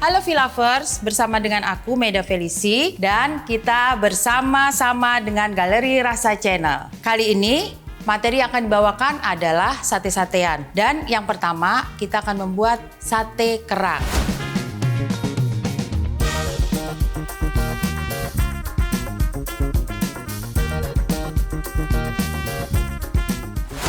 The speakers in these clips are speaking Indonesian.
Halo V-Lovers, bersama dengan aku Meda Felici dan kita bersama-sama dengan Galeri Rasa Channel. Kali ini materi yang akan dibawakan adalah sate-satean dan yang pertama kita akan membuat sate kerang.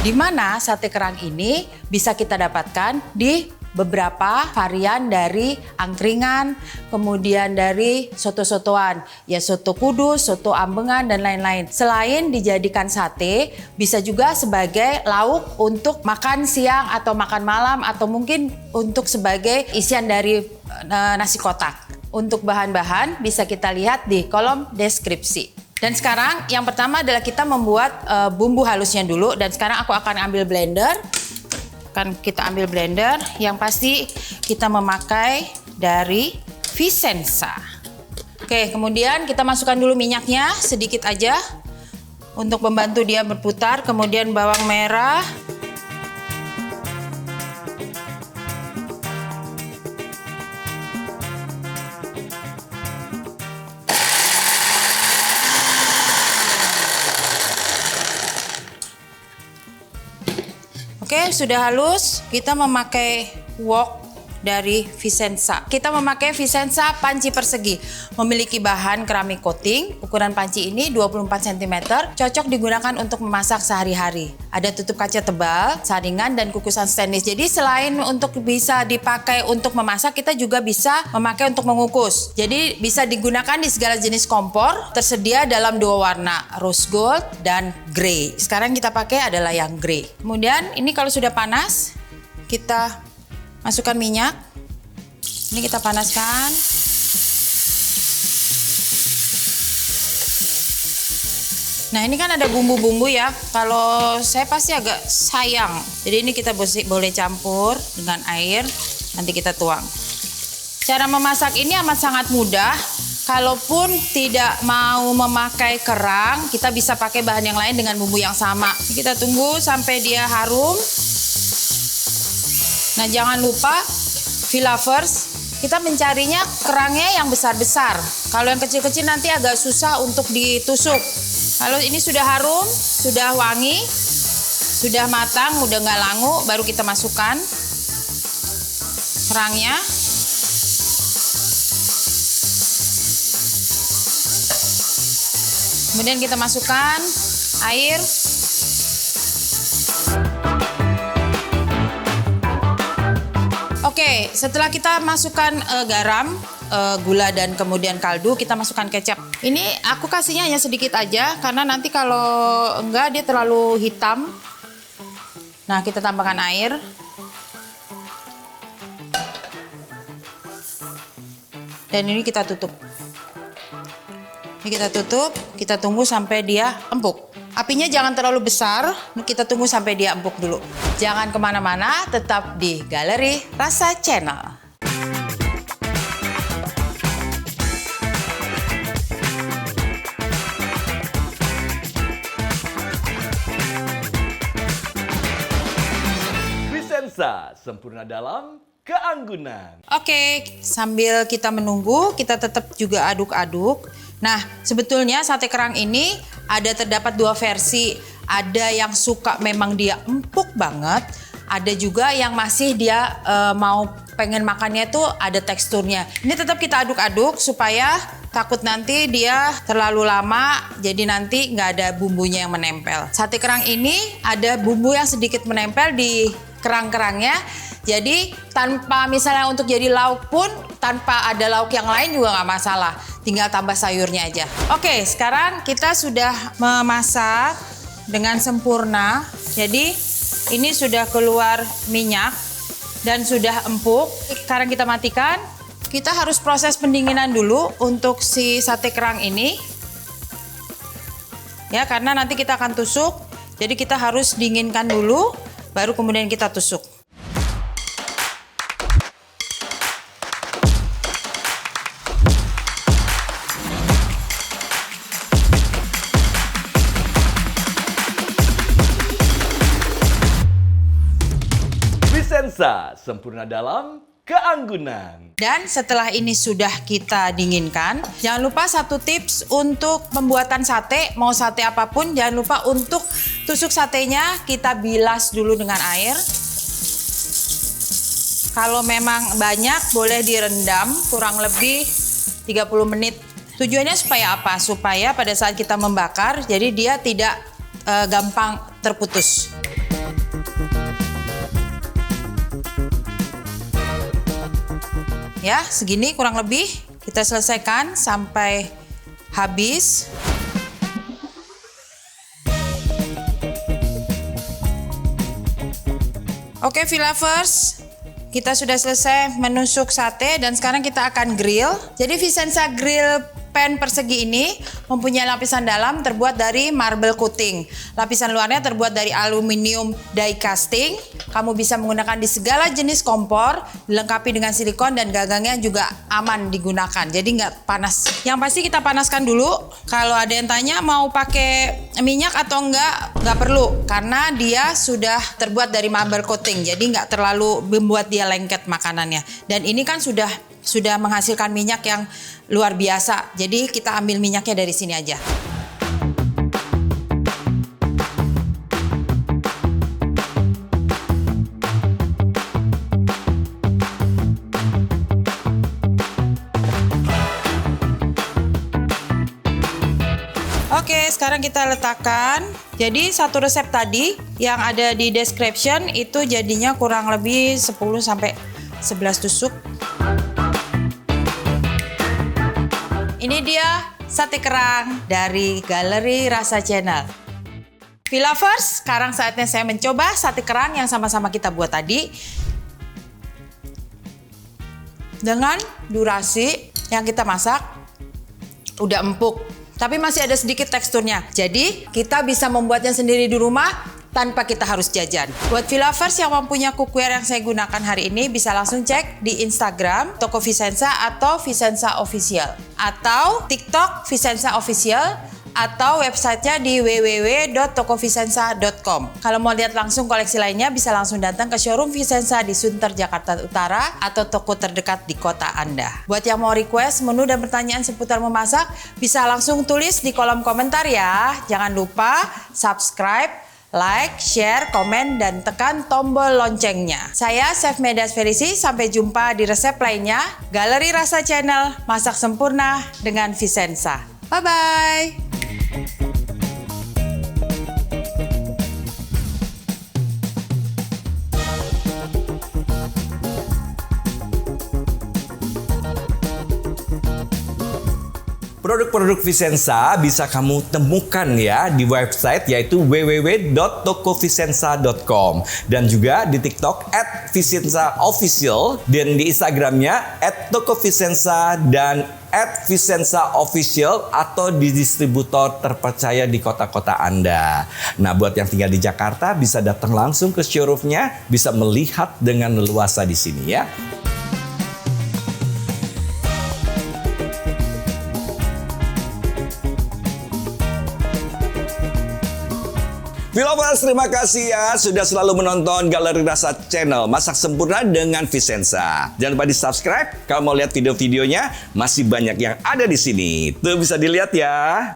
Di mana sate kerang ini bisa kita dapatkan di beberapa varian dari angkringan, kemudian dari soto-sotoan, ya soto kudus, soto ambengan, dan lain-lain. Selain dijadikan sate, bisa juga sebagai lauk untuk makan siang atau makan malam, atau mungkin untuk sebagai isian dari nasi kotak. Untuk bahan-bahan bisa kita lihat di kolom deskripsi. Dan sekarang yang pertama adalah kita membuat bumbu halusnya dulu, dan sekarang aku akan ambil blender. Kita ambil blender, yang pasti kita memakai dari Vicenza. Oke, kemudian kita masukkan dulu minyaknya sedikit aja untuk membantu dia berputar, kemudian bawang merah. Oke, sudah halus, kita memakai wok dari Vicenza. Kita memakai Vicenza panci persegi. Memiliki bahan keramik coating. Ukuran panci ini 24 cm, cocok digunakan untuk memasak sehari-hari. Ada tutup kaca tebal, saringan, dan kukusan stainless. Jadi selain untuk bisa dipakai untuk memasak, kita juga bisa memakai untuk mengukus. Jadi bisa digunakan di segala jenis kompor, tersedia dalam dua warna, rose gold dan grey. Sekarang kita pakai adalah yang grey. Kemudian ini kalau sudah panas, kita masukkan minyak. Ini kita panaskan. Nah, ini kan ada bumbu-bumbu ya. Kalau saya pasti agak sayang. Jadi ini kita boleh campur dengan air. Nanti kita tuang. Cara memasak ini amat sangat mudah. Kalaupun tidak mau memakai kerang, kita bisa pakai bahan yang lain dengan bumbu yang sama. Kita tunggu sampai dia harum. Nah, jangan lupa V-Lovers, kita mencarinya kerangnya yang besar-besar. Kalau yang kecil-kecil nanti agak susah untuk ditusuk. Kalau ini sudah harum, sudah wangi, sudah matang, udah nggak langu, baru kita masukkan kerangnya. Kemudian kita masukkan air. Oke, setelah kita masukkan garam, gula, dan kemudian kaldu, kita masukkan kecap. Ini aku kasihnya hanya sedikit aja, karena nanti kalau enggak dia terlalu hitam. Nah, kita tambahkan air. Dan ini kita tutup. Ini kita tutup, kita tunggu sampai dia empuk. Apinya jangan terlalu besar, kita tunggu sampai dia empuk dulu. Jangan kemana-mana, tetap di Galeri Rasa Channel. Vicenza, sempurna dalam keanggunan. Oke, sambil kita menunggu, kita tetap juga aduk-aduk. Nah, sebetulnya sate kerang ini terdapat dua versi. Ada yang suka memang dia empuk banget, ada juga yang masih dia mau pengen makannya tuh ada teksturnya. Ini tetap kita aduk-aduk supaya takut nanti dia terlalu lama, jadi nanti nggak ada bumbunya yang menempel. Sate kerang ini ada bumbu yang sedikit menempel di kerang-kerangnya. Jadi tanpa misalnya untuk jadi lauk pun, tanpa ada lauk yang lain juga nggak masalah. Tinggal tambah sayurnya aja. Oke, sekarang kita sudah memasak dengan sempurna. Jadi ini sudah keluar minyak dan sudah empuk. Sekarang kita matikan. Kita harus proses pendinginan dulu untuk si sate kerang ini. Ya, karena nanti kita akan tusuk. Jadi kita harus dinginkan dulu, baru kemudian kita tusuk. Vicenza, sempurna dalam keanggunan. Dan setelah ini sudah kita dinginkan, jangan lupa satu tips untuk pembuatan sate, mau sate apapun, jangan lupa untuk tusuk satenya kita bilas dulu dengan air. Kalau memang banyak boleh direndam kurang lebih 30 menit. Tujuannya supaya apa? Supaya pada saat kita membakar, jadi dia tidak gampang terputus. Ya, segini kurang lebih kita selesaikan sampai habis. Oke, Villavers, kita sudah selesai menusuk sate dan sekarang kita akan grill. Jadi Vicenza grill pan persegi ini mempunyai lapisan dalam terbuat dari marble coating. Lapisan luarnya terbuat dari aluminium die casting. Kamu bisa menggunakan di segala jenis kompor, dilengkapi dengan silikon dan gagangnya juga aman digunakan. Jadi nggak panas. Yang pasti kita panaskan dulu. Kalau ada yang tanya mau pakai minyak atau nggak perlu. Karena dia sudah terbuat dari marble coating. Jadi nggak terlalu membuat dia lengket makanannya. Dan ini kan sudah menghasilkan minyak yang luar biasa. Jadi kita ambil minyaknya dari sini aja. Oke, sekarang kita letakkan. Jadi satu resep tadi yang ada di description itu jadinya kurang lebih 10 sampai 11 tusuk. Ini dia sate kerang dari Galeri Rasa Channel. Villavers, sekarang saatnya saya mencoba sate kerang yang sama-sama kita buat tadi. Dengan durasi yang kita masak udah empuk, tapi masih ada sedikit teksturnya. Jadi kita bisa membuatnya sendiri di rumah tanpa kita harus jajan. Buat Villavers yang mempunyai cookware yang saya gunakan hari ini, bisa langsung cek di Instagram Toko Vicenza atau Vicenza Official, atau TikTok Vicenza Official, atau websitenya di www.tokovicenza.com. Kalau mau lihat langsung koleksi lainnya, bisa langsung datang ke showroom Vicenza di Sunter, Jakarta Utara, atau toko terdekat di kota Anda. Buat yang mau request menu dan pertanyaan seputar memasak, bisa langsung tulis di kolom komentar ya. Jangan lupa subscribe, like, share, komen, dan tekan tombol loncengnya. Saya Chef Medas Felici, sampai jumpa di resep lainnya. Galeri Rasa Channel, masak sempurna dengan Vicenza. Bye-bye! Produk-produk Vicenza bisa kamu temukan ya di website yaitu www.tokovicenza.com dan juga di TikTok @vicenzaofficial dan di Instagramnya @tokovicenza dan @vicenzaofficial atau di distributor terpercaya di kota-kota Anda. Nah, buat yang tinggal di Jakarta bisa datang langsung ke showroomnya, bisa melihat dengan leluasa di sini ya. Villavers, terima kasih ya sudah selalu menonton Galeri Rasa Channel, masak sempurna dengan Vicenza. Jangan lupa di subscribe kalau mau lihat video-videonya, masih banyak yang ada di sini. Tuh bisa dilihat ya.